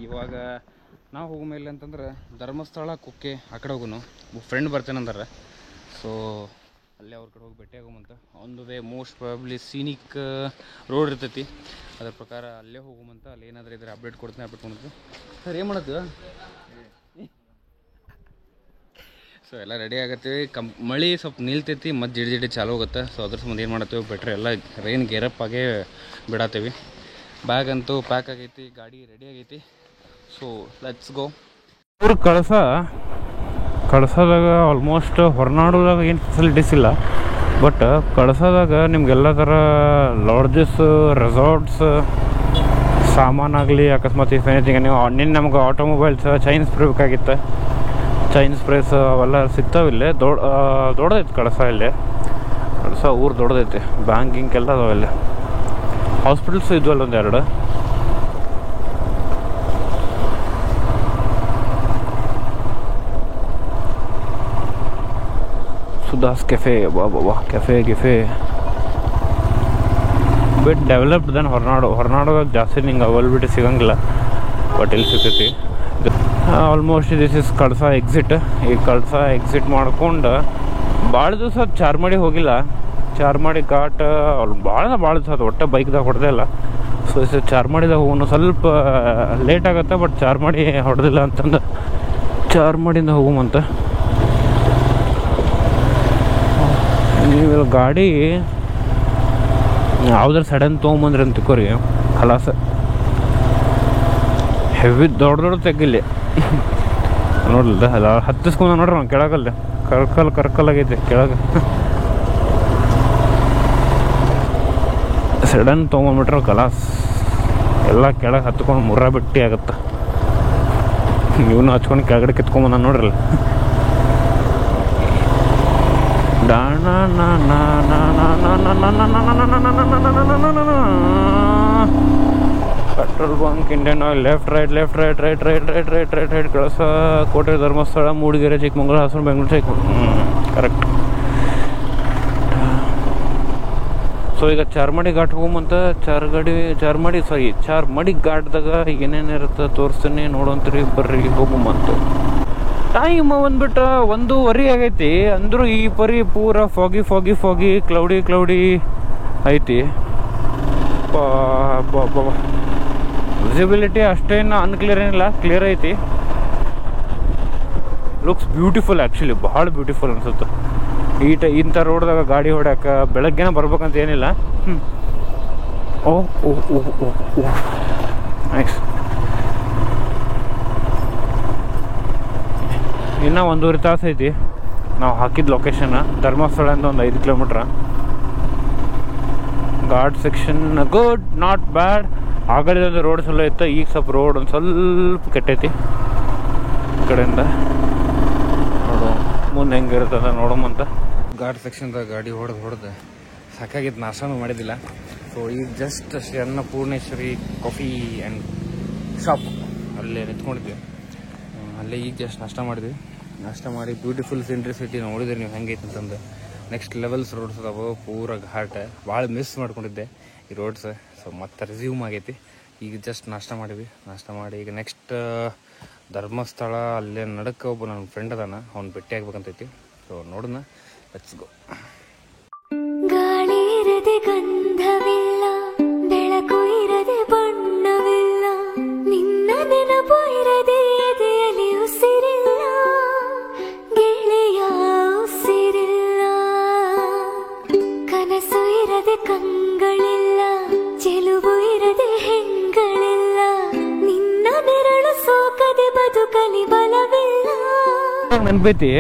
ಇವಾಗ ನಾವು ಹೋಗೋ ಮೇಲೆ ಅಂತಂದ್ರೆ ಧರ್ಮಸ್ಥಳ ಕುಕ್ಕೆ ಆ ಕಡೆ ಹೋಗೋನು ಫ್ರೆಂಡ್ ಬರ್ತೇನಂದಾರ. ಸೊ ಅಲ್ಲೇ ಅವ್ರ ಕಡೆ ಹೋಗಿ ಭೇಟಿ ಆಗೋಮಂತ. ಒಂದು way most probably scenic road ಇರ್ತೈತಿ, ಅದ್ರ ಪ್ರಕಾರ ಅಲ್ಲೇ ಹೋಗೋಮಂತ. ಅಲ್ಲಿ ಏನಾದರೂ ಇದ್ರೆ ಅಪ್ಡೇಟ್ ಕೊಡ್ತೀನಿ, ಅಪ್ಡೇಟ್ ಕೊಡ್ತೀನಿ. ಸರ್ ಏನು ಮಾಡತ್ತೀವ? ಸೊ ಎಲ್ಲ ರೆಡಿ ಆಗತ್ತೀವಿ. ಮಳೆ ಸ್ವಲ್ಪ ನಿಲ್ತೈತಿ, ಮತ್ತು ಜಿಡಿ ಚಾಲು ಹೋಗುತ್ತೆ. ಸೊ ಅದ್ರ ಸಂಬಂಧ ಏನು ಮಾಡತ್ತೀವಿ, ಬೆಟ್ರ್ ಎಲ್ಲ ರೈನ್ ಗೇರಪ್ ಆಗೇ ಬಿಡತ್ತೀವಿ. ಬ್ಯಾಗ್ ಅಂತೂ ಪ್ಯಾಕ್ ಆಗೈತಿ, ಗಾಡಿ ರೆಡಿ ಆಗೈತಿ. ಸೊ ಲೆಟ್ಸ್ ಗೋ. ಊರು ಕಳಸದಾಗ ಆಲ್ಮೋಸ್ಟ್ ಹೊರನಾಡೋದಾಗ ಏನು ಫೆಸಿಲಿಟೀಸ್ ಇಲ್ಲ, ಬಟ್ ಕಳಸದಾಗ ನಿಮ್ಗೆಲ್ಲ ಥರ ಲಾಡ್ಜಸ್, ರೆಸಾರ್ಟ್ಸ್, ಸಾಮಾನಾಗಲಿ ಅಕಸ್ಮಾತ್ ಇಫ್ ಎನಿಥಿಂಗ್ ನೀವು ನಿನ್ನೆ ನಮ್ಗೆ ಆಟೋಮೊಬೈಲ್ಸ್ ಚೈನ್ ಸ್ಪ್ರೇ ಬೇಕಾಗಿತ್ತು. ಚೈನ್ ಸ್ಪ್ರೇಸ್ ಅವೆಲ್ಲ ಸಿಗ್ತಾವಿಲ್ಲೇ. ದೊಡ್ಡದೈತೆ ಕಳಸ. ಇಲ್ಲೇ ಕಳಸ ಊರು ದೊಡ್ಡದೈತೆ. ಬ್ಯಾಂಕಿಂಗ್ ಎಲ್ಲ ಅದಾವೆ ಇಲ್ಲಿ. ಹಾಸ್ಪಿಟಲ್ಸ್ ಇದ್ವಲ್ಲ ಒಂದೆರಡು. ಸುಧಾಸ್ ಕೆಫೆ, ವಾ ಕೆಫೆ ಬಿಟ್ ಡೆವಲಪ್ಡ್ ದೆನ್ ಹೊರನಾಡೋದಾಗ ಜಾಸ್ತಿ ನಿಂಗೆ ಅವೈಲಬಿಲಿಟಿ ಸಿಗಂಗಿಲ್ಲ, ಬಟ್ ಇಲ್ಲಿ ಸಿಗ್ತೈತಿ. Almost this is Kalasa exit. ಈ ಕಳಸ ಎಕ್ಸಿಟ್ ಮಾಡ್ಕೊಂಡು ಭಾಳ ದಿವಸ ಚಾರ್ಮಾಡಿ ಹೋಗಿಲ್ಲ. ಚಾರ್ಮಾಡಿ ಘಾಟ್ ಭಾಳ ದಿವಸ ಅದು ಒಟ್ಟೆ ಬೈಕ್ದಾಗ ಹೊಡೆದೇ ಇಲ್ಲ. ಸೊ ಇಸ್ ಚಾರ್ಮಾಡಿದಾಗ ಹೋಗೋನು ಸ್ವಲ್ಪ ಲೇಟ್ ಆಗುತ್ತೆ, ಬಟ್ ಚಾರ್ಮಾಡಿ ಹೊಡೆದಿಲ್ಲ ಅಂತಂದು ಚಾರ್ಮಾಡಿಯಿಂದ ಹೋಗುಮಂತ. ನೀವು ಗಾಡಿ ಯಾವ್ದಾರು ಸಡನ್ ತೊಗೊಂಬಂದ್ರಿ ಅಂತ ತಿಕ್ಕೋರಿ, ಖಲಾಸ. ಹೆವಿ ದೊಡ್ಡ ತೆಗಿಲ್ಲಿ ನೋಡ್ಲಿಲ್ಲ ಅಲ್ಲ, ಹತ್ತಿಸ್ಕೊಂಡ ನೋಡ್ರಿ ನಾವು ಕೆಳಗಲ್ಲಿ ಕರ್ಕಲ್ಲಾಗೈತಿ ಕೆಳಗೆ. ಸಡನ್ ತೊಗೊಂಡ್ಬಿಟ್ರೆ ಕಲಾಸ್ ಎಲ್ಲ ಕೆಳಗೆ ಹತ್ಕೊಂಡು ಮುರ್ರಾ ಬಿಟ್ಟಿ ಆಗುತ್ತೆ. ಇವನು ಹಚ್ಕೊಂಡು ಕೆಳಗಡೆ ಕಿತ್ಕೊಂಬಂದ ನೋಡ್ರಲ್ಲ. Petrol bunk, Indian oil, left right Kalasa, Kote, Dharmasthala, Mudigere, Chikmagalur, Hassan, Bengaluru, correct. So ಈಗ ಚಾರ್ಮಾಡಿ ಘಾಟ್ ಹೋಗುಮಂತ. ಚಾರ್ಮಾಡಿ ಘಾಟ್ದಾಗ ಏನೇನಿರುತ್ತೆ ತೋರಿಸ್ತೀನಿ, ನೋಡೋಂತ್ರಿ ಬರ್ರಿ ಹೋಗುಮಂತ. ಟೈಮ್ ಬಂದ್ಬಿಟ್ಟು 1:15 ಆಗೈತಿ. ಅಂದರೂ ಈ ಪರಿ ಪೂರ ಫಾಗಿ ಕ್ಲೌಡಿ ಐತಿ. ವಿಸಿಬಿಲಿಟಿ ಅಷ್ಟೇನು ಅನ್ಕ್ಲಿಯರ್ ಏನಿಲ್ಲ, ಕ್ಲಿಯರ್ ಐತಿ. ಲುಕ್ಸ್ ಬ್ಯೂಟಿಫುಲ್ ಆ್ಯಕ್ಚುಲಿ, ಭಾಳ ಬ್ಯೂಟಿಫುಲ್ ಅನ್ಸುತ್ತೆ. ಇಂಥ ರೋಡ್ದಾಗ ಗಾಡಿ ಹೊಡ್ಯಾಕ ಬೆಳಗ್ಗೆನ ಬರ್ಬೇಕಂತ ಏನಿಲ್ಲ. ನೈಸ್. ಇನ್ನೂ 1.5 ತಾಸು ಐತಿ ನಾವು ಹಾಕಿದ ಲೊಕೇಶನ್. ಧರ್ಮಸ್ಥಳದಿಂದ ಒಂದು 5 kilometre. Ghat section good, not bad. ಆಗಲಿಂದ ರೋಡ್ ಚಲೋ ಇತ್ತು, ಈಗ ಸ್ವಲ್ಪ ರೋಡ್ ಒಂದು ಸ್ವಲ್ಪ ಕೆಟ್ಟೈತಿ ಈ ಕಡೆಯಿಂದ. ನೋಡು ಮುಂದೆ ಹೆಂಗಿರ್ತದ ನೋಡೋಮಂತ. ಘಾಟ್ ಸೆಕ್ಷನ್ದಾಗ ಗಾಡಿ ಹೊಡೆದು ಸಾಕಾಗಿತ್ತು, ನಾಷ್ಟನೂ ಮಾಡಿದ್ದಿಲ್ಲ. ಸೊ ಈಗ just Shri Annapoorneshwari coffee and shop ಅಲ್ಲೇ ನಿಂತ್ಕೊಂಡಿದ್ವಿ. ಅಲ್ಲೇ ಈಗ ಜಸ್ಟ್ ನಾಷ್ಟ ಮಾಡಿ ಬ್ಯೂಟಿಫುಲ್ ಸೀನ್ರಿ ಸಿಟಿ ನೋಡಿದ್ರಿ ನೀವು ಹೆಂಗೈತೆ ಅಂತಂದು. ನೆಕ್ಸ್ಟ್ ಲೆವೆಲ್ಸ್ ರೋಡ್ಸ್ ಅದಾವೆ, ಪೂರ ಘಾಟ್. ಭಾಳ ಮಿಸ್ ಮಾಡ್ಕೊಂಡಿದ್ದೆ ಈ ರೋಡ್ಸ್. ಸೊ ಮತ್ತೆ ರೆಸ್ಯೂಮ್ ಆಗೈತಿ. ಈಗ ಜಸ್ಟ್ ನಾಷ್ಟ ಮಾಡಿ ಈಗ ನೆಕ್ಸ್ಟ್ ಧರ್ಮಸ್ಥಳ. ಅಲ್ಲೇ ನಡಕ್ಕೆ ಒಬ್ಬ ನನ್ನ ಫ್ರೆಂಡ್ ಅದಾನ, ಅವ್ನು ಭೇಟಿ ಆಗ್ಬೇಕಂತೈತಿ. ಸೊ ನೋಡೋಣ, ಲೆಟ್ಸ್ ಗೋ. ಗಾಳಿ ಇರದೆ ಗಂಧವಿಲ್ಲ, ಬೆಳಕು ಇರದೆ ಬಣ್ಣವಿಲ್ಲ, ನಿನ್ನ ನೆನಪು ಇರದೆ ಎದೆಯಲ್ಲಿ ಉಸಿರಿಲ್ಲ, ಗೆಳೆಯ ಉಸಿರಿಲ್ಲ. ಕನಸು ಇರದೆ ಕಂಗಳಿಲ್ಲ, ಚೆಲುವು ಇರದೆ ಹೆಂಗಳಿಲ್ಲ, ನಿನ್ನ ನೆರಳು ಸೋಕದೆ ಬದುಕಲಿ ಬಲವಿಲ್ಲ. ನೆನಪೈತಿ,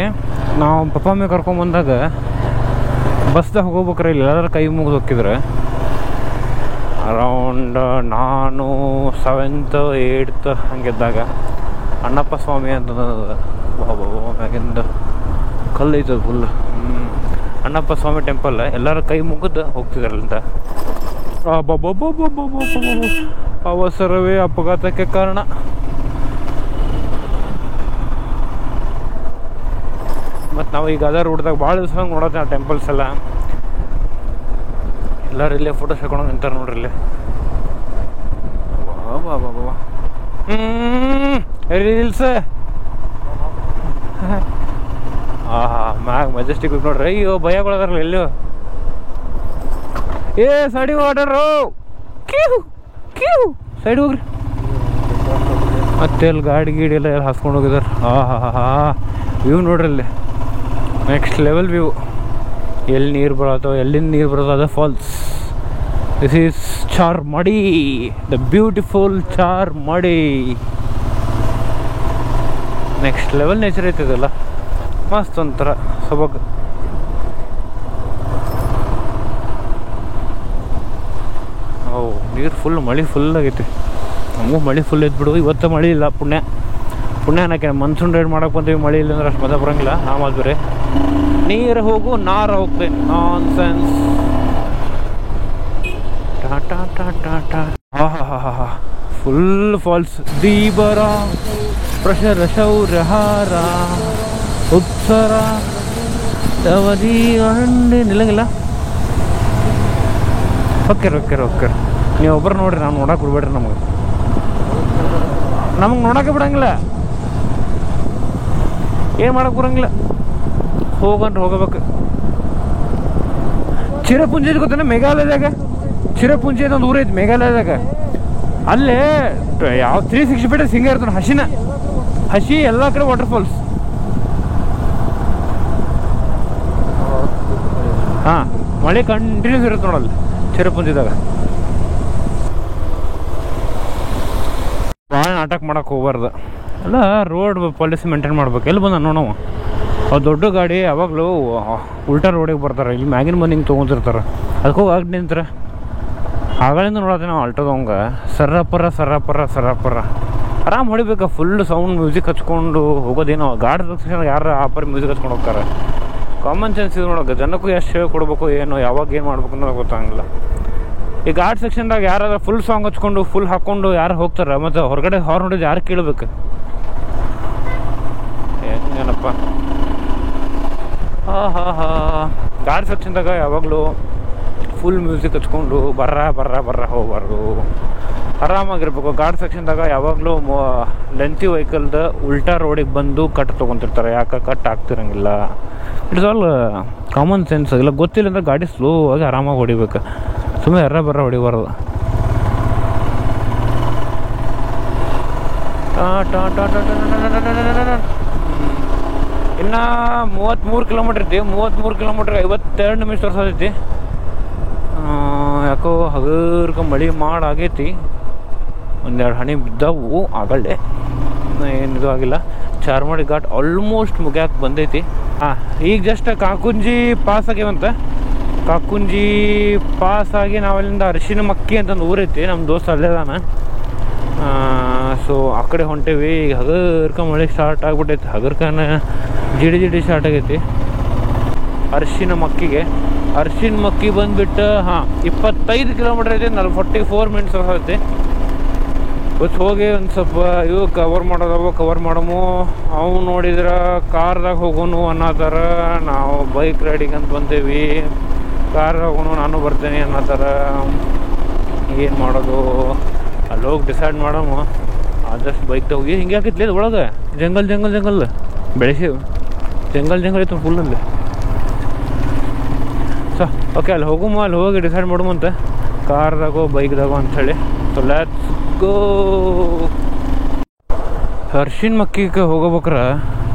ನಾವು ಪಪ್ಪ ಅಮ್ಮೆ ಕರ್ಕೊಂಬಂದಾಗ ಬಸ್ದಾಗ ಹೋಗ್ಬೇಕ್ರೆ ಇಲ್ಲಿ ಎಲ್ಲರೂ ಕೈ ಮುಗಿದು ಹೋಗಿದ್ರೆ. ಅರೌಂಡ್ ನಾನು 7th 8th ಹಂಗಿದ್ದಾಗ ಅಣ್ಣಪ್ಪ ಸ್ವಾಮಿ ಅಂತ ಮ್ಯಾಗಿಂದ ಕಲ್ಲು ಐತದ ಫುಲ್. ಅಣ್ಣಪ್ಪ ಸ್ವಾಮಿ ಟೆಂಪಲ್. ಎಲ್ಲರೂ ಕೈ ಮುಗಿದು ಹೋಗ್ತಿದ್ರಲ್ಲಿಂದ. ಅವಸರವೇ ಅಪಘಾತಕ್ಕೆ ಕಾರಣ. ಮತ್ತು ನಾವು ಈಗ ಅದ ರೋಡ್ದಾಗ ಭಾಳ ದಿವಸ ನೋಡೋದು ಆ ಟೆಂಪಲ್ಸ್ ಎಲ್ಲ. ಎಲ್ಲರೂ ಇಲ್ಲೇ ಫೋಟೋ ಹಾಕೊಂಡು ನಿಂತಾರೆ ನೋಡ್ರಿ ಇಲ್ಲೇ. ರೀಲ್ಸ್ ಮ್ಯಾಗ ಮೆಜೆಸ್ಟಿಕ್ ನೋಡ್ರಿ. ಅಯ್ಯೋ ಭಯಗೊಳದಾರಲ್ಲ ಎಲ್ಲೋ. ಏ ಸೈಡಿ ವಾಟರು ಕ್ಯೂ ಕ್ಯೂ ಸೈಡ್ ಹೋಗ್ರಿ. ಮತ್ತೆ ಅಲ್ಲಿ ಗಾಡಿ ಗೀಡಿ ಎಲ್ಲ ಹಾಸ್ಕೊಂಡು ಹೋಗಿದಾರೆ. ವ್ಯೂ ನೋಡ್ರಿ ಅಲ್ಲಿ ನೆಕ್ಸ್ಟ್ ಲೆವೆಲ್ ವ್ಯೂ. ಎಲ್ಲಿ ನೀರು ಬರೋದು, ಎಲ್ಲಿಂದ ನೀರು ಬರೋದು, ಅದ falls. This is Charmadi, the beautiful Charmadi. Next level nature ಐತದಲ್ಲ, ಮಸ್ತ್ ಒಂಥರ ಸೊಬಗು. ನೀರು ಫುಲ್, ಮಳೆ ಫುಲ್ ಆಗೈತಿ. ನಮಗೂ ಮಳೆ ಫುಲ್ ಇದ್ಬಿಡು. ಇವತ್ತು ಮಳೆ ಇಲ್ಲ, ಪುಣ್ಯ ಅನ್ನಕ್ಕೆ. ಮನ್ಸೂನ್ ರೈಡ್ ಮಾಡಕ್ಕೆ ಬಂದೀವಿ, ಮಳೆ ಇಲ್ಲ ಅಂದ್ರೆ ಅಷ್ಟು ಮಜಾ ಬರೋಂಗಿಲ್ಲ. ನಾವು ಬೇರೆ ನೀರು ಹೋಗು ನಾರ ಹೋಗ್ತೇನೆ, ನಾನ್ ಸೆನ್ಸ್. ಟಾಟಾ ಟಾಟಾ ಟಾ. ಹಾ ಫುಲ್ ಫಾಲ್ಸ್. ದೀಬರ ಪ್ರಶರ ಶೌರ್ಯಹಾರ ಉತ್ಸರ ಅವಧಿ ಅಂಡಿ ನಿಲ್ಲಂಗಿಲ್ಲ. ಹೊಕ್ಕರ್ ನೀವು ಒಬ್ಬರು ನೋಡ್ರಿ, ನಾವು ನೋಡಕ್ಕೆ ಬಿಡ್ಬೇಡ್ರಿ. ನಮಗೆ ನೋಡೋಕೆ ಬಿಡಂಗಿಲ್ಲ, ಏನು ಮಾಡಕ್ಕೆ ಬರಂಗಿಲ್ಲ. ಹೋಗಂದ್ರೆ ಹೋಗಬೇಕು. ಚಿರಪುಂಜಿ ಗೊತ್ತಾನೆ ಮೇಘಾಲಯದಾಗ. ಚಿರಪುಂಜಿ ಅಂತ ಒಂದು ಊರು ಐತಿ ಮೇಘಾಲಯದಾಗ. ಅಲ್ಲೇ ಯಾವ 360 ಫೀಟ್ ಹಿಂಗೆ ಇರ್ತಾನೆ. ಹಸಿ ಎಲ್ಲ ಕಡೆ ವಾಟರ್ ಫಾಲ್ಸ್. ಹಾಂ, ಮಳೆ ಕಂಟಿನ್ಯೂಸ್ ಇರುತ್ತೆ ನೋಡಲ್ಲಿ ಚಿರಪುಂಜಿದಾಗ. ಭಾಳ ನಾಟಕ ಮಾಡಕ್ಕೆ ಹೋಗ್ಬಾರ್ದು. ಎಲ್ಲ ರೋಡ್ ಪಾಲಿಸಿ ಮೇಂಟೈನ್ ಮಾಡ್ಬೇಕು. ಎಲ್ಲಿ ಬಂದ ನೋಡವ ಅವು ದೊಡ್ಡ ಗಾಡಿ ಯಾವಾಗಲೂ ಉಲ್ಟಾ ರೋಡಿಗೆ ಬರ್ತಾರೆ. ಇಲ್ಲಿ ಮ್ಯಾಗಿನ ಬಂದು ಹಿಂಗೆ ತೊಗೊಂತಿರ್ತಾರೆ. ಅದಕ್ಕೆ ಹೋಗಿ ಆಗಿ ನಿಂತಾರೆ. ಆಗಳಿಂದ ನೋಡತ್ತೆ ನಾವು ಆಲ್ಟೋದವಂಗೆ ಸರಪರ ಆರಾಮ್ ಹೊಡಿಬೇಕು. ಫುಲ್ ಸೌಂಡ್ ಮ್ಯೂಸಿಕ್ ಹಚ್ಕೊಂಡು ಹೋಗೋದೇನೋ. ಗಾಡಿ ತಕ್ಷಣ ಯಾರು ಆಪರ್ ಮ್ಯೂಸಿಕ್ ಹಚ್ಕೊಂಡು ಹೋಗ್ತಾರೆ. ಕಾಮನ್ ಸೆನ್ಸ್ ಇದು ನೋಡೋಕೆ. ಜನಕ್ಕೂ ಎಷ್ಟು ಸೇವೆ ಕೊಡಬೇಕು, ಏನೋ ಯಾವಾಗ ಏನು ಮಾಡ್ಬೇಕು ಅನ್ನೋದು ಗೊತ್ತಾಗಂಗಿಲ್ಲ. ಈ ಘಾಟ್ ಸೆಕ್ಷನ್ದಾಗ ಯಾರಾದ್ರೂ ಫುಲ್ ಸಾಂಗ್ ಹಚ್ಕೊಂಡು ಫುಲ್ ಹಾಕ್ಕೊಂಡು ಯಾರು ಹೋಗ್ತಾರೆ, ಮತ್ತು ಹೊರಗಡೆ ಹಾರ್ನ್ ಹೊಡಿದು ಯಾರು ಕೇಳಬೇಕು? ಏನಪ್ಪ. ಘಾಟ್ ಸೆಕ್ಷನ್ದಾಗ ಯಾವಾಗಲೂ ಫುಲ್ ಮ್ಯೂಸಿಕ್ ಹಚ್ಕೊಂಡು ಬರ್ರ ಹೋಗ್ಬಾರ್ದು. ಆರಾಮಾಗಿರ್ಬೇಕು. ಘಾಟ್ ಸೆಕ್ಷನ್ದಾಗ ಯಾವಾಗಲೂ ಲೆಂತಿ ವೆಹಿಕಲ್ದ ಉಲ್ಟಾ ರೋಡಿಗೆ ಬಂದು ಕಟ್ ತೊಗೊತಿರ್ತಾರೆ. ಯಾಕೆ ಕಟ್ ಆಗ್ತಿರಂಗಿಲ್ಲ. It's all common sense. ಇಲ್ಲ ಗೊತ್ತಿಲ್ಲ ಅಂದ್ರೆ ಗಾಡಿ ಸ್ಲೋ ಆಗಿ ಆರಾಮಾಗಿ ಹೊಡಿಬೇಕು. ಸುಮ್ಮನೆ ಬರ್ರ ಹೊಡಿಬಾರ್ದು. ಇನ್ನು 33 ಕಿಲೋಮೀಟ್ರ್ ಐತಿ. 33 ಕಿಲೋಮೀಟ್ರ್ 52 ನಿಮಿಷ ತೋರ್ಸೋದೈತಿ. ಯಾಕೋ ಹಗರ್ಕ ಮಳೆ ಮಾಡಾಗೈತಿ. ಒಂದೆರಡು ಹನಿ ಬಿದ್ದವು ಆಗಲ್ಲೇ, ಏನಿದು ಆಗಿಲ್ಲ. ಚಾರ್ಮಾಡಿ ಘಾಟ್ ಆಲ್ಮೋಸ್ಟ್ ಮುಗ್ಯಾಕೆ ಬಂದೈತಿ. ಈಗ ಜಸ್ಟ್ ಕಾಕುಂಜಿ ಪಾಸ್ ಆಗ್ಯಾವಂತ. ಕಾಕುಂಜಿ ಪಾಸ್ ಆಗಿ ನಾವಲ್ಲಿಂದ ಅರಿಶಿನ ಮಕ್ಕಿ ಅಂತಂದು ಊರೈತಿ. ನಮ್ಮ ದೋಸ್ತ ಅಲ್ಲೇದಾನ. ಸೊ ಆ ಕಡೆ ಹೊಂಟೇವಿ. ಈಗ ಹಗರ್ಕ ಮಳೆ ಸ್ಟಾರ್ಟ್ ಆಗ್ಬಿಟ್ಟೈತಿ. ಹಗರ್ಕನ ಜಿಡಿ ಸ್ಟಾರ್ಟ್ ಆಗೈತಿ. ಅರಿಶಿನ ಮಕ್ಕಿ ಬಂದುಬಿಟ್ಟು 25 ಕಿಲೋಮೀಟ್ರ್ ಐತಿ. 44 ಮಿನಿಟ್ಸ್ ಐತಿ. ಇವತ್ತು ಹೋಗಿ ಒಂದು ಸ್ವಲ್ಪ ಇವು ಕವರ್ ಮಾಡಮು. ಅವು ನೋಡಿದ್ರೆ ಕಾರ್ದಾಗ ಹೋಗೋನು ಅನ್ನತ್ತಾರ. ನಾವು ಬೈಕ್ ರೈಡಿಂಗ್ ಅಂತ ಬಂದೇವಿ. ಕಾರ್ದಾಗ ಹೋಗೋನು, ನಾನು ಬರ್ತೇನೆ ಅನ್ನತ್ತಾರ. ಏನು ಮಾಡೋದು? ಅಲ್ಲಿ ಹೋಗಿ ಡಿಸೈಡ್ ಮಾಡಮು. ಆದಷ್ಟು ಬೈಕ್ ಹೋಗಿ ಹಿಂಗೆ ಹಾಕಿತ್ಲಿ ಅದು ಒಳಗೆ ಜಂಗಲ್ ಬೆಳೆಸಿ ಜಂಗಲ್ ಐತೆ ಫುಲ್ಲಲ್ಲಿ. ಸೊ ಓಕೆ, ಅಲ್ಲಿ ಹೋಗುಮ. ಅಲ್ಲಿ ಹೋಗಿ ಡಿಸೈಡ್ ಮಾಡುಮಂತ, ಕಾರ್ದಾಗೋ ಬೈಕ್ದಾಗೋ ಅಂಥೇಳಿ. ಸೊ ಲೆಟ್ಸ್ ಗೋ. ಅರ್ಶಿನ ಮಕ್ಕಿಗೆ ಹೋಗೋಬೇಕ್ರೆ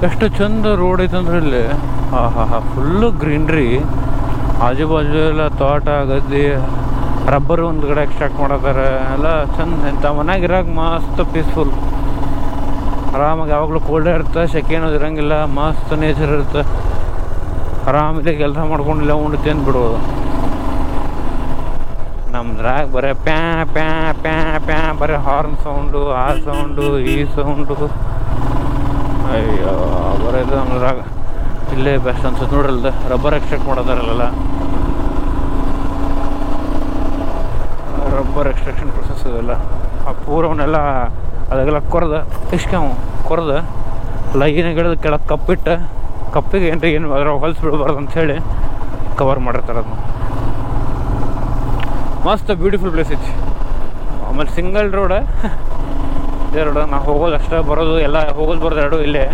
ಎಷ್ಟು ಚಂದ ರೋಡ್ ಐತಂದ್ರೆ ಇಲ್ಲಿ. Full greenery. ಆಜು ಬಾಜು ಎಲ್ಲ ತೋಟ, ಗದ್ದೆ, ರಬ್ಬರ್ ಒಂದು ಕಡೆ ಎಕ್ಸ್ಟ್ರಾಕ್ಟ್ ಮಾಡತ್ತಾರೆ. ಎಲ್ಲ ಚಂದ. ಎಂಥ ಮನ್ಯಾಗಿರಾಗ ಮಸ್ತ್ ಪೀಸ್ಫುಲ್. ಆರಾಮಾಗಿ ಯಾವಾಗಲೂ ಕೋಲ್ಡೇ ಇರುತ್ತೆ, ಸೆಕೆ ಅನ್ನೋದು ಇರೋಂಗಿಲ್ಲ. ಮಸ್ತ್ ನೇಚರ್ ಇರುತ್ತೆ. ಆರಾಮಿದೆ ಕೆಲಸ ಮಾಡ್ಕೊಂಡಿಲ್ಲ ಉಂಡು ತಿಂದು ಬಿಡ್ಬೋದು. ನಮ್ದ್ರಾಗ ಬರೀ ಪ್ಯಾ ಬರೀ ಹಾರ್ನ್ ಸೌಂಡು, ಆ ಸೌಂಡು, ಈ ಸೌಂಡು. ಅಯ್ಯೋ ಬರೋದು ನಮ್ದ್ರಾಗ. ಇಲ್ಲೇ ಬೆಸ್ಟ್ ಅನ್ಸುತ್ತೆ ನೋಡ್ರಲ್ದ. ರಬ್ಬರ್ ಎಕ್ಸ್ಟ್ರಾಕ್ಟ್ ಮಾಡೋದಾರಲ್ಲ, ರಬ್ಬರ್ ಎಕ್ಸ್ಟ್ರಾಕ್ಷನ್ ಪ್ರೊಸೆಸ್ ಇದೆಲ್ಲ. ಆ ಪೂರವನ್ನೆಲ್ಲ ಅದೆಲ್ಲ ಕೊರೆದು ಲೈನಿಗಿಡದ ಕೆಳಗೆ ಕಪ್ಪಿಟ್ಟು, ಕಪ್ಪಿಗೆ ಏನು ಅದರ ಹೊಲ್ಸ್ ಬಿಡಬಾರ್ದು ಅಂಥೇಳಿ ಕವರ್ ಮಾಡಿರ್ತಾರೆ ಅದನ್ನು. ಮಸ್ತ್ ಬ್ಯೂಟಿಫುಲ್ ಪ್ಲೇಸ್ ಐತಿ. ಆಮೇಲೆ ಸಿಂಗಲ್ ರೋಡ್. ಇದೆರಡು ನಾವು ಹೋಗೋದು ಅಷ್ಟೇ, ಬರೋದು ಎಲ್ಲ ಹೋಗೋದು ಬರೋದು ಎರಡು ಇಲ್ಲೇ.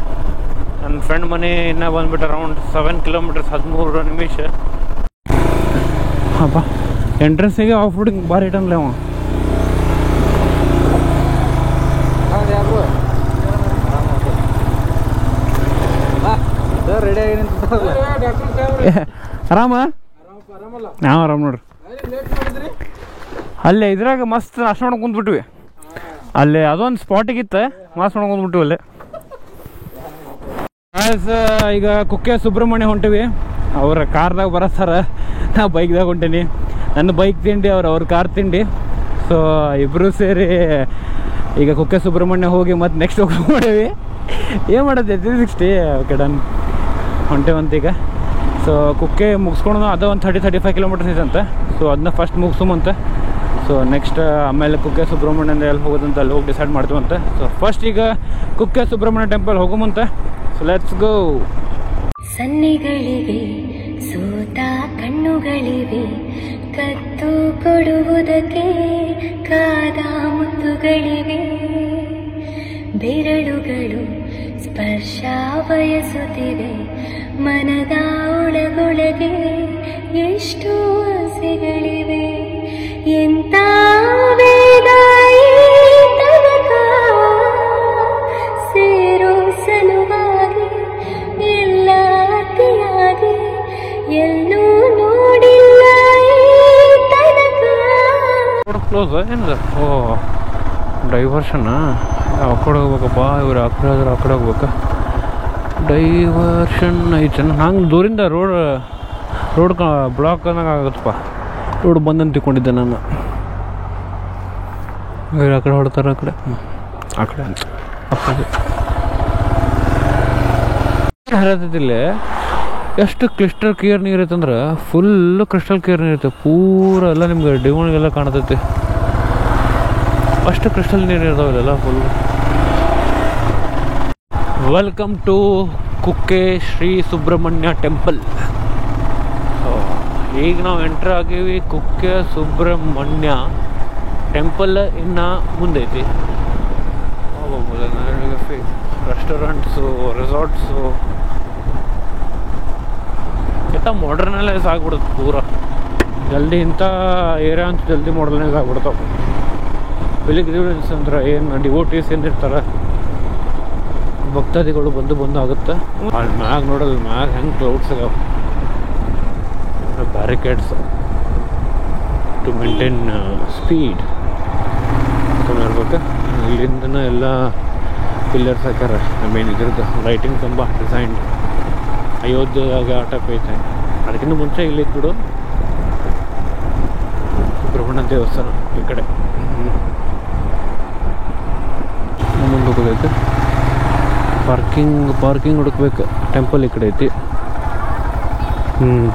ನನ್ನ ಫ್ರೆಂಡ್ ಮನೆ ಇನ್ನೂ ಬಂದುಬಿಟ್ಟು ಅರೌಂಡ್ 7 ಕಿಲೋಮೀಟರ್ಸ್ 13 ನಿಮಿಷ. ಹಬ್ಬ ಎಂಟ್ರೆನ್ಸಿಗೆ ಆಫ್ ರೋಡಿಂಗ್ ಭಾರಿ ಇಟ್ಟನ್ಲೆ ಅವ. ರೆಡಿ ಆಗಿ ಆರಾಮ? ನಾವು ಆರಾಮ್ ನೋಡ್ರಿ. ಅಲ್ಲೇ ಇದ್ರಾಗ ಮಸ್ತ್ ನಾಷ್ಟ ಮಾಡ್ಕೊಂಡು ಕುಂತ್ಬಿಟ್ವಿ. ಅಲ್ಲೇ ಅದೊಂದು ಸ್ಪಾಟಿಗಿತ್ತು, ಮಸ್ತ್ ಮಾಡ್ಕೊಂಡು ಕುಂತ್ಬಿಟ್ವಿ ಅಲ್ಲೇ. ಈಗ ಕುಕ್ಕೆ ಸುಬ್ರಹ್ಮಣ್ಯ ಹೊಂಟಿವಿ. ಅವ್ರ ಕಾರ್ದಾಗ ಬರತ್ತಾರ, ನಾ ಬೈಕ್ದಾಗ ಹೊಂಟೀನಿ. ನನ್ನ ಬೈಕ್ ತಿಂಡಿ, ಅವ್ರ ಕಾರ್ ತಿಂಡಿ. ಸೊ ಇಬ್ಬರು ಸೇರಿ ಈಗ ಕುಕ್ಕೆ ಸುಬ್ರಹ್ಮಣ್ಯ ಹೋಗಿ ಮತ್ತೆ ನೆಕ್ಸ್ಟ್ ಹೋಗಿ ಮಾಡೀವಿ. ಏನು ಮಾಡೋದು 360 ಓಕೆ ಡನ್ ಹೊಂಟೇವಂತೀಗ. ಸೊ ಕುಕ್ಕೆ ಮುಗಿಸ್ಕೊಂಡು ಅದು ಒಂದು 30-35 ಕಿಲೋಮೀಟರ್ಸ್ ಇದಂತೆ. ಸೊ ಅದನ್ನ ಫಸ್ಟ್ ಮುಗಿಸುಮಂತೆ. ಸೊ ನೆಕ್ಸ್ಟ್ ಆಮೇಲೆ ಕುಕ್ಕೆ ಸುಬ್ರಹ್ಮಣ್ಯದಿಂದ ಎಲ್ಲಿ ಹೋಗೋದಂತ ಅಲ್ಲಿ ಹೋಗಿ ಡಿಸೈಡ್ ಮಾಡ್ತೀವಂತೆ. ಸೊ ಫಸ್ಟ್ ಈಗ ಕುಕ್ಕೆ ಸುಬ್ರಹ್ಮಣ್ಯ ಟೆಂಪಲ್ ಹೋಗುಮಂತೆ. So let's go. ಸನ್ನಿಗಳಿವೆ, ಸೋತ ಕಣ್ಣುಗಳಿವೆ, ಕತ್ತು ಕೊಡುವುದಕ್ಕೆ ಕಾದ ಮುತ್ತುಗಳಿವೆ, ಬೆರಳುಗಳು ಸ್ಪರ್ಶ ಬಯಸುತ್ತಿವೆ, ಮನದ ಒಳಗೊಳಗೆ ಎಷ್ಟು ಆಸೆಗಳಿವೆ, ಎಂತ ವೇದ ಈ ತನಕ ಸೇರೋ ಸಲುವಾಗಿ ಎಲ್ಲ ಅತಿಯಾಗಿ ಎಲ್ಲೂ ನೋಡಿಲ್ಲ ಈ ತನಕ. ಕ್ಲೋಸ್ ಏನಿದೆ? ಓ ಡೈವರ್ಷನ್. ಆ ಕಡೆ ಹೋಗ್ಬೇಕಪ್ಪ, ಇವ್ರು ಆ ಕಡೆ ಆದ್ರೆ ಆ ಕಡೆ ಹೋಗ್ಬೇಕಾ? ಡೈವರ್ಷನ್ ಐತೆ ಹಂಗೆ ದೂರಿಂದ ರೋಡ್ ಬ್ಲಾಕ್ ಅನ್ನಂಗೆ ಆಗುತ್ತಪ್ಪ. ರೋಡ್ ಬಂದಂತ ತಿಳ್ಕೊಂಡಿದ್ದೆ ನಾನು. ಇವ್ರು ಆ ಕಡೆ ಹೊಡ್ತಾರೆ, ಆ ಕಡೆ ಅಂತ ಹರಿಯತ್ತಿಲ್ಲ. ಎಷ್ಟು ಕ್ಲಿಸ್ಟರ್ ಕ್ಲಿಯರ್ ನೀರು ಐತಂದ್ರೆ ಫುಲ್ಲು ಕ್ರಿಸ್ಟಲ್ ಕ್ಲಿಯರ್ ನೀರು ಐತೆ. ಪೂರ ಎಲ್ಲ ನಿಮ್ಗೆ ಡಿವಣಿಗೆಲ್ಲ ಕಾಣತೈತಿ, ಅಷ್ಟು ಕ್ರಿಸ್ಟಲ್ ನೀರು ಇರ್ತಾವಿಲ್ಲ full. Welcome to Kukke Shri Subrahmanya temple. So ಈಗ ನಾವು ಎಂಟ್ರ್ ಆಗೀವಿ ಕುಕ್ಕೆ ಸುಬ್ರಹ್ಮಣ್ಯ ಟೆಂಪಲ್. ಇನ್ನು ಮುಂದೈತಿ ರೆಸ್ಟೋರೆಂಟ್ಸು, ರೆಸಾರ್ಟ್ಸು ಕೆತ್ತ ಮಾಡ್ರನೈಸ್ ಆಗ್ಬಿಡುತ್ತೆ ಪೂರ. ಜಲ್ದಿ ಇಂಥ ಏರಿಯಾ ಅಂತ ಜಲ್ದಿ ಮಾಡ್ರನೈಸ್ ಆಗ್ಬಿಡ್ತಾವೆ. ಪಿಲಿಗ್ರಿಮ್ಸ್ ಅಂದ್ರೆ ಏನು ಡಿವೋಟೀಸ್ ಏನಿರ್ತಾರೆ, ಭಕ್ತಾದಿಗಳು ಬಂದು ಆಗುತ್ತೆ. ಅಲ್ಲಿ ಮ್ಯಾಗ ನೋಡೋದು, ಮ್ಯಾಗ ಹೆಂಗೆ ಕ್ಲೌಡ್ಸ್ ಆಗ್ಯಾವ. ಬ್ಯಾರಿಕೇಡ್ಸ್ ಟು ಮೇಂಟೈನ್ ಸ್ಪೀಡ್ ಇರ್ಬೇಕು. ಇಲ್ಲಿಂದನೇ ಎಲ್ಲ ಪಿಲ್ಲರ್ಸ್ ಹಾಕ್ಯಾರ. ಮೇನ್ ಇದ್ರದ್ದು ಲೈಟಿಂಗ್ ತುಂಬ ಡಿಸೈನ್ ಅಯೋಧ್ಯೆಯಾಗ ಆಟಕ್ಕೆ ಐತೆ. ಅದಕ್ಕಿಂತ ಮುಂಚೆ ಇಲ್ಲಿ ಬಿಡು ಸುಬ್ರಹ್ಮಣ್ಯ ದೇವಸ್ಥಾನ ಈ ಕಡೆ ಮುಂದೆ ಹೋಗೋದೈತೆ. ಪಾರ್ಕಿಂಗ್ ಹುಡುಕ್ಬೇಕು. ಟೆಂಪಲ್ ಈ ಕಡೆ ಐತಿ.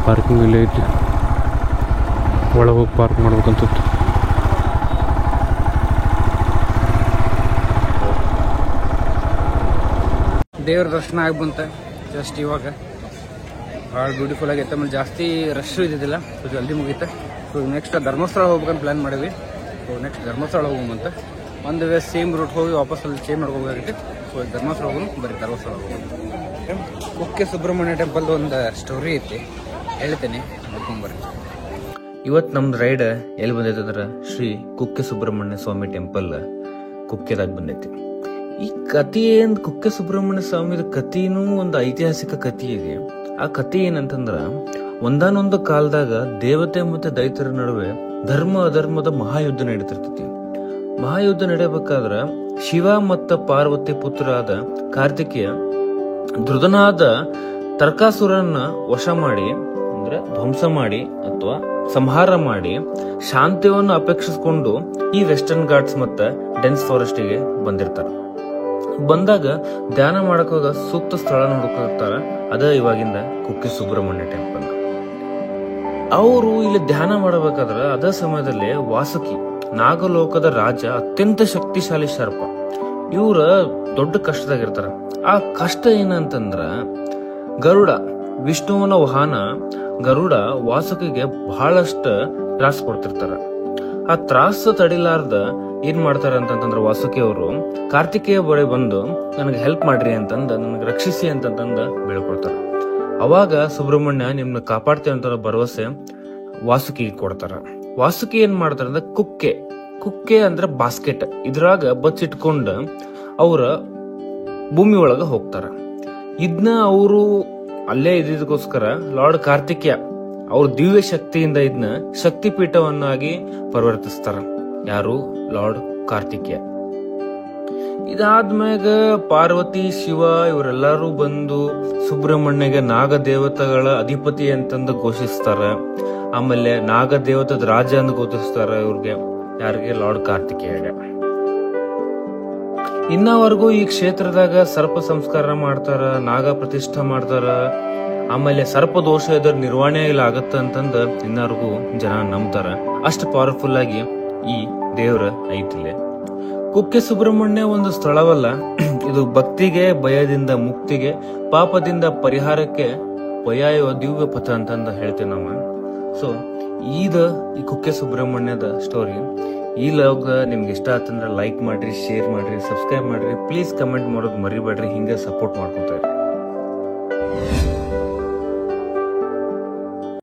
ಪಾರ್ಕಿಂಗ್ ಇಲ್ಲೇ ಐತಿ. ಒಳಗೆ ಹೋಗಿ ಪಾರ್ಕ್ ಮಾಡ್ಬೇಕಂತ. ದೇವ್ರ ದರ್ಶನ ಆಗಿ ಬಂತ ಜಸ್ಟ್ ಇವಾಗ. ಭಾಳ ಬ್ಯೂಟಿಫುಲ್ ಆಗೈತೆ. ಆಮೇಲೆ ಜಾಸ್ತಿ ರಶ್ ಇದ್ದಿದ್ದಿಲ್ಲ, ಸೊ ಜಲ್ದಿ ಮುಗೀತೆ. ಸೊ ನೆಕ್ಸ್ಟ್ ಧರ್ಮಸ್ಥಳ ಹೋಗ್ಬೇಕಂತ ಪ್ಲ್ಯಾನ್ ಮಾಡೀವಿ. ಸೊ ನೆಕ್ಸ್ಟ್ ಧರ್ಮಸ್ಥಳ ಹೋಗುವಂತ ಒಂದು ವೇ ಸೇಮ್ ರೂಟ್ ಹೋಗಿ ವಾಪಸ್ ಅಲ್ಲಿ ಚೇಂಜ್ ಮಾಡ್ಕೋಬೇಕಾಗೈತಿ. ಸೊ ಧರ್ಮಸ್ಥಳ ಹೋಗೋಣ, ಬರೀ ಧರ್ಮಸ್ಥಳ ಹೋಗೋಣ. ಕುಕ್ಕೆ ಸುಬ್ರಹ್ಮಣ್ಯ ಟೆಂಪಲ್ದು ಒಂದು ಸ್ಟೋರಿ ಐತಿ, ಹೇಳ್ತೇನೆ, ನೋಡ್ಕೊಂಬರ್ರಿ. ಇವತ್ತು ನಮ್ದು ರೈಡ್ ಎಲ್ಲಿ ಬಂದೈತೆ ಅಂದ್ರೆ ಶ್ರೀ ಕುಕ್ಕೆ ಸುಬ್ರಹ್ಮಣ್ಯ ಸ್ವಾಮಿ ಟೆಂಪಲ್ ಕುಕ್ಕೆದಾಗ ಬಂದೈತಿ. ಈ ಕಥೆ ಏನ್ ಕುಕ್ಕೆ ಸುಬ್ರಹ್ಮಣ್ಯ ಸ್ವಾಮಿದ ಕಥೆನೂ ಒಂದು ಐತಿಹಾಸಿಕ ಕಥೆ ಇದೆ. ಆ ಕಥೆ ಏನಂತಂದ್ರ ಒಂದಾನೊಂದು ಕಾಲದಾಗ ದೇವತೆ ಮತ್ತೆ ದೈತ್ಯರ ನಡುವೆ ಧರ್ಮ ಅಧರ್ಮದ ಮಹಾಯುದ್ಧ ನಡೀತಿರ್ತೈತಿ. ಮಹಾಯುದ್ಧ ನಡೆಯಬೇಕಾದ್ರ ಶಿವ ಮತ್ತು ಪಾರ್ವತಿ ಪುತ್ರರಾದ ಕಾರ್ತಿಕೇಯ ಧೃತನಾದ ತರ್ಕಾಸುರನ್ನ ವಶ ಮಾಡಿ, ಅಂದ್ರೆ ಧ್ವಂಸ ಮಾಡಿ ಅಥವಾ ಸಂಹಾರ ಮಾಡಿ ಶಾಂತಿಯನ್ನು ಅಪೇಕ್ಷಿಸಿಕೊಂಡು ಈ ವೆಸ್ಟರ್ನ್ ಘಾಟ್ಸ್ ಮತ್ತೆ ಡೆನ್ಸ್ ಫಾರೆಸ್ಟ್ ಗೆ ಬಂದಿರ್ತಾರ. ಬಂದಾಗ ಧ್ಯಾನ ಮಾಡಕ್ ಹೋಗ ಸೂಕ್ತ ಸ್ಥಳ ನೋಡ್ಕೊಳ್ತಾರ. ಅದ ಇವಾಗಿಂದ ಕುಕ್ಕೆ ಸುಬ್ರಹ್ಮಣ್ಯ ಟೆಂಪಲ್. ಅವರು ಇಲ್ಲಿ ಧ್ಯಾನ ಮಾಡಬೇಕಾದ್ರ ಅದ ಸಮಯದಲ್ಲಿ ವಾಸುಕಿ ನಾಗಲೋಕದ ರಾಜ, ಅತ್ಯಂತ ಶಕ್ತಿಶಾಲಿ ಸರ್ಪ, ಇವ್ರ ದೊಡ್ಡ ಕಷ್ಟದಾಗಿರ್ತಾರ. ಆ ಕಷ್ಟ ಏನಂತಂದ್ರ ಗರುಡ, ವಿಷ್ಣುವನ ವಾಹನ ಗರುಡ ವಾಸುಕಿಗೆ ಬಹಳಷ್ಟ ತ್ರಾಸ ಕೊಡ್ತಿರ್ತಾರ. ಆ ತ್ರಾಸ ತಡಿಲಾರ್ದ ಏನ್ ಮಾಡ್ತಾರ ಅಂತಂದ್ರೆ ವಾಸುಕಿ ಅವರು ಕಾರ್ತಿಕೇಯ ಬಳಿ ಬಂದು ನನಗೆ ಹೆಲ್ಪ್ ಮಾಡ್ರಿ ಅಂತಂದ, ನನಗೆ ರಕ್ಷಿಸಿ ಅಂತಂದ ಬೇಳ್ಕೊಡ್ತಾರ. ಅವಾಗ ಸುಬ್ರಹ್ಮಣ್ಯ ನಿಮ್ನ ಕಾಪಾಡ್ತೇವೆ ಅಂತ ಭರವಸೆ ವಾಸುಕಿಗೆ ಕೊಡ್ತಾರ. ವಾಸುಕಿ ಏನ್ ಮಾಡ್ತಾರ ಅಂದ್ರೆ ಕುಕ್ಕೆ ಅಂದ್ರೆ ಬಾಸ್ಕೆಟ್, ಇದ್ರಾಗ ಬಚ್ಚಿಟ್ಕೊಂಡ ಅವ್ರ ಭೂಮಿ ಒಳಗ ಹೋಗ್ತಾರ. ಇದನ್ನ ಅವರು ಅಲ್ಲೇ ಇದಕ್ಕೋಸ್ಕರ ಲಾರ್ಡ್ ಕಾರ್ತಿಕೇಯ ಅವ್ರ ದಿವ್ಯ ಶಕ್ತಿಯಿಂದ ಇದನ್ನ ಶಕ್ತಿಪೀಠವನ್ನಾಗಿ ಪರಿವರ್ತಿಸ್ತಾರ. ಯಾರು? ಲಾರ್ಡ್ ಕಾರ್ತಿಕೇಯ. ಇದಾದ್ಮ್ಯಾಗ ಪಾರ್ವತಿ, ಶಿವ ಇವರೆಲ್ಲರೂ ಬಂದು ಸುಬ್ರಹ್ಮಣ್ಯಗೆ ನಾಗ ದೇವತೆಗಳ ಅಧಿಪತಿ ಅಂತಂದು ಘೋಷಿಸ್ತಾರ. ಆಮೇಲೆ ನಾಗ ದೇವತದ ರಾಜ ಅಂತ ಘೋಷಿಸ್ತಾರ ಇವ್ರಿಗೆ. ಯಾರಿಗೆ? ಲಾರ್ಡ್ ಕಾರ್ತಿಕೇಯಗೆ. ಇನ್ನವರೆಗೂ ಈ ಕ್ಷೇತ್ರದಾಗ ಸರ್ಪ ಸಂಸ್ಕಾರ ಮಾಡ್ತಾರ, ನಾಗ ಪ್ರತಿಷ್ಠಾ ಮಾಡ್ತಾರ. ಆಮೇಲೆ ಸರ್ಪ ದೋಷ ಇದ್ರ ನಿರ್ವಹಣೆ ಇಲ್ಲ ಆಗತ್ತ ಅಂತಂದ ಇನ್ನವರೆಗೂ ಜನ ನಂಬ್ತಾರ. ಅಷ್ಟು ಪವರ್ಫುಲ್ ಆಗಿ ಈ ದೇವ್ರ ಐತಿಲೆ. ಕುಕ್ಕೆ ಸುಬ್ರಹ್ಮಣ್ಯ ಒಂದು ಸ್ಥಳವಲ್ಲ, ಇದು ಭಕ್ತಿಗೆ, ಭಯದಿಂದ ಮುಕ್ತಿಗೆ, ಪಾಪದಿಂದ ಪರಿಹಾರಕ್ಕೆ ಒಯ್ಯಾಯುವ ದಿವ್ಯ ಪಥ ಅಂತಂದ ಹೇಳ್ತೇವೆ ನಾವು. ಸೊ ಈ ಕುಕ್ಕೆ ಸುಬ್ರಹ್ಮಣ್ಯದ ಸ್ಟೋರಿ. ಈ ಲಾಗ್ ನಿಮ್ಗೆ ಇಷ್ಟ ಆತಂದ್ರೆ ಲೈಕ್ ಮಾಡ್ರಿ, ಶೇರ್ ಮಾಡ್ರಿ, ಸಬ್ಸ್ಕ್ರೈಬ್ ಮಾಡ್ರಿ. ಪ್ಲೀಸ್ ಕಮೆಂಟ್ ಮಾಡೋದು ಮರಿಬೇಡ್ರಿ. ಹಿಂಗೆ ಸಪೋರ್ಟ್ ಮಾಡ್ಕೊತಾ ಇರಿ.